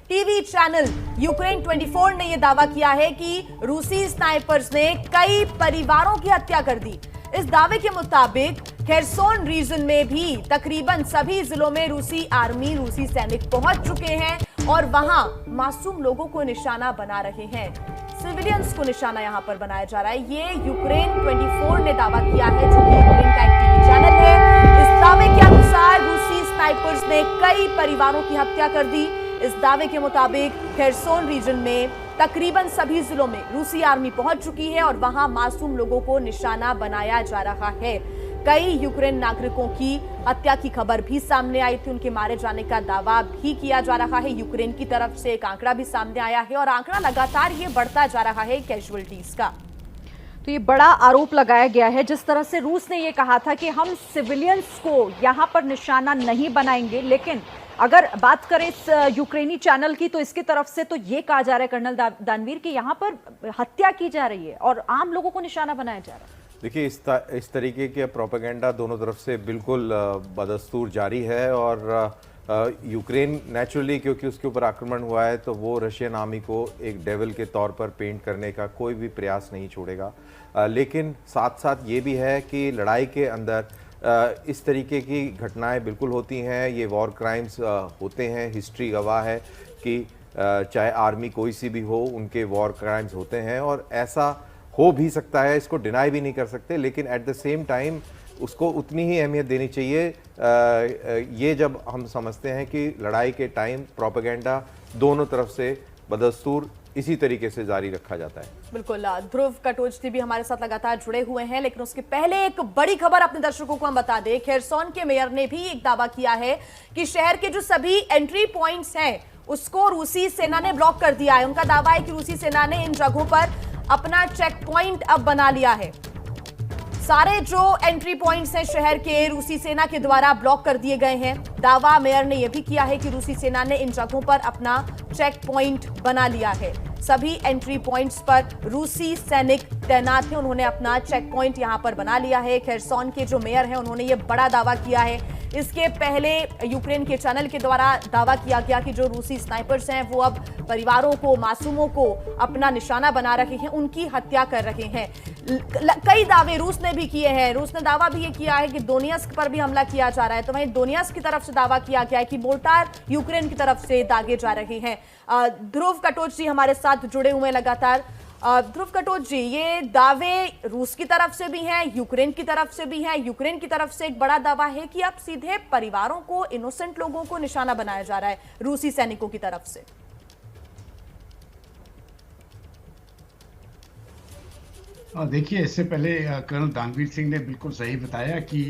TV channel Ukraine 24 ने यह दावा किया है कि रूसी स्नाइपर्स ने कई परिवारों की हत्या कर दी। इस दावे के मुताबिक खेरसोन रीजन में भी तकरीबन सभी जिलों में रूसी आर्मी, रूसी सैनिक पहुंच चुके हैं और वहां मासूम लोगों को निशाना बना रहे हैं। सिविलियंस को निशाना यहां पर बनाया जा रहा है। ये यूक्रेन 24 ने दावा किया है, जो कि यूक्रेन का एक टीवी चैनल है। इस दावे के अनुसार रूसी स्नाइपर्स ने कई परिवारों की हत्या कर दी। इस दावे के मुताबिक खेरसोन रीजन में तकरीबन सभी जिलों में रूसी आर्मी पहुंच चुकी है और वहां मासूम लोगों को निशाना बनाया जा रहा है। कई यूक्रेन नागरिकों की हत्या की खबर भी सामने आई थी, उनके मारे जाने का दावा भी किया जा रहा है। यूक्रेन की तरफ से एक आंकड़ा भी सामने आया है और आंकड़ा लगातार ये बढ़ता जा रहा है कैजुअल्टीज का। तो ये बड़ा आरोप लगाया गया है। जिस तरह से रूस ने ये कहा था कि हम सिविलियंस को यहाँ पर निशाना नहीं बनाएंगे, लेकिन अगर बात करें इस यूक्रेनी चैनल की तो इसकी तरफ से तो ये कहा जा रहा है कर्नल दानवीर कि यहाँ पर हत्या की जा रही है और आम लोगों को निशाना बनाया जा रहा है। देखिए, इस तरीके के प्रोपेगेंडा दोनों तरफ से बिल्कुल बदस्तूर जारी है और यूक्रेन नेचुरली, क्योंकि उसके ऊपर आक्रमण हुआ है, तो वो रशियन आर्मी को एक डेविल के तौर पर पेंट करने का कोई भी प्रयास नहीं छोड़ेगा। लेकिन साथ साथ ये भी है कि लड़ाई के अंदर इस तरीके की घटनाएं बिल्कुल होती हैं। ये वॉर क्राइम्स होते हैं। हिस्ट्री गवाह है कि चाहे आर्मी कोई सी भी हो, उनके वॉर क्राइम्स होते हैं और ऐसा हो भी सकता है, इसको डिनाई भी नहीं कर सकते। लेकिन एट द सेम टाइम उसको उतनी ही अहमियत देनी चाहिए। ये जब हम समझते हैं कि लड़ाई के टाइम प्रोपेगेंडा दोनों तरफ से बदस्तूर इसी तरीके से जारी रखा जाता है। बिल्कुल, ध्रुव कटोच भी हमारे साथ लगातार जुड़े हुए हैं, लेकिन उसके पहले एक बड़ी खबर अपने दर्शकों को हम बता दें। खेरसोन के मेयर ने भी एक दावा किया है कि शहर के जो सभी एंट्री पॉइंट्स हैं उसको रूसी सेना ने ब्लॉक कर दिया है। उनका दावा है कि रूसी सेना ने इन जगहों पर अपना चेक पॉइंट अब बना लिया है। सारे जो एंट्री पॉइंट्स हैं शहर के रूसी सेना के द्वारा ब्लॉक कर दिए गए हैं। दावा मेयर ने यह भी किया है कि रूसी सेना ने इन जगहों पर अपना चेक पॉइंट बना लिया है। सभी एंट्री पॉइंट्स पर रूसी सैनिक तैनात हैं, उन्होंने अपना चेक पॉइंट यहां पर बना लिया है। खेरसोन के जो मेयर हैं उन्होंने ये बड़ा दावा किया है। इसके पहले यूक्रेन के चैनल के द्वारा दावा किया गया कि जो रूसी स्नाइपर्स हैं वो अब परिवारों को, मासूमों को अपना निशाना बना रहे हैं, उनकी हत्या कर रहे हैं। कई दावे रूस ने भी किए हैं। रूस ने दावा भी ये किया है कि दोनियस्क पर भी हमला किया जा रहा है, तो वहीं दोनियस्क की तरफ से दावा किया गया है कि मोर्टार यूक्रेन की तरफ से दागे जा रहे हैं। ध्रुव कटोच जी हमारे साथ जुड़े हुए हैं लगातार। ध्रुव कटोच जी, ये दावे रूस की तरफ से भी हैं, यूक्रेन की तरफ से भी हैं। यूक्रेन की तरफ से एक बड़ा दावा है कि अब सीधे परिवारों को, इनोसेंट लोगों को निशाना बनाया जा रहा है रूसी सैनिकों की तरफ से। देखिए, इससे पहले कर्नल दानवीर सिंह ने बिल्कुल सही बताया कि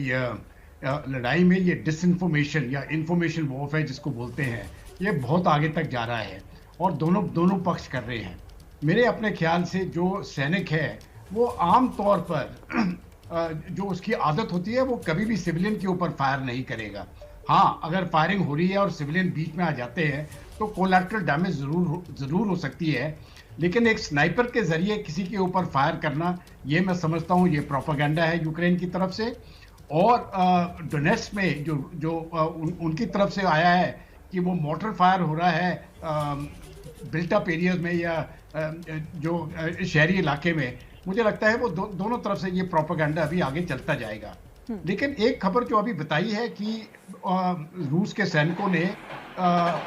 लड़ाई में ये डिसइंफॉर्मेशन या इंफॉर्मेशन वॉरफेयर जिसको बोलते हैं, ये बहुत आगे तक जा रहा है और दोनों पक्ष कर रहे हैं। मेरे अपने ख्याल से जो सैनिक है वो आम तौर पर जो उसकी आदत होती है वो कभी भी सिविलियन के ऊपर फायर नहीं करेगा। हाँ, अगर फायरिंग हो रही है और सिविलियन बीच में आ जाते हैं तो कोलैटरल डैमेज जरूर हो सकती है, लेकिन एक स्नाइपर के जरिए किसी के ऊपर फायर करना, ये मैं समझता हूँ ये प्रोपेगेंडा है यूक्रेन की तरफ से। और डोनेट्स्क में जो उनकी तरफ से आया है कि वो मोटर फायर हो रहा है बिल्टअप एरियाज में या जो शहरी इलाके में, मुझे लगता है वो दोनों तरफ से ये प्रोपेगेंडा अभी आगे चलता जाएगा। लेकिन एक खबर जो अभी बताई है कि रूस के सैनिकों ने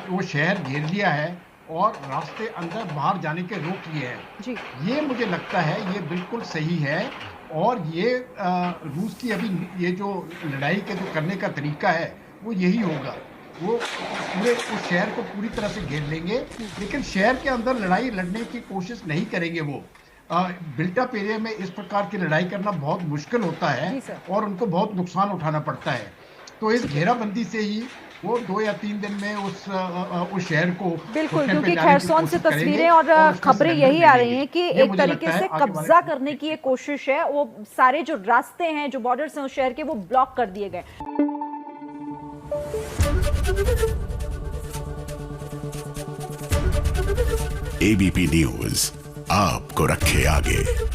वो शहर घेर लिया है और रास्ते अंदर बाहर जाने के रोक लिए हैं। ये मुझे लगता है ये बिल्कुल सही है और ये रूस की अभी ये जो लड़ाई के जो करने का तरीका है वो यही होगा। वो पूरे उस शहर को पूरी तरह से घेर लेंगे, लेकिन शहर के अंदर लड़ाई लड़ने की कोशिश नहीं करेंगे। वो बिल्टअप एरिया में इस प्रकार की लड़ाई करना बहुत मुश्किल होता है और उनको बहुत नुकसान उठाना पड़ता है। तो इस घेराबंदी से ही वो 2 या 3 दिन में उस शहर को बिल्कुल, क्योंकि खेरसोन से तस्वीरें और खबरें यही आ रही हैं कि एक तरीके से कब्जा करने की एक कोशिश है। वो सारे जो रास्ते हैं, जो बॉर्डर्स हैं उस शहर के, वो ब्लॉक कर दिए गए। एबीपी न्यूज आपको रखे आगे।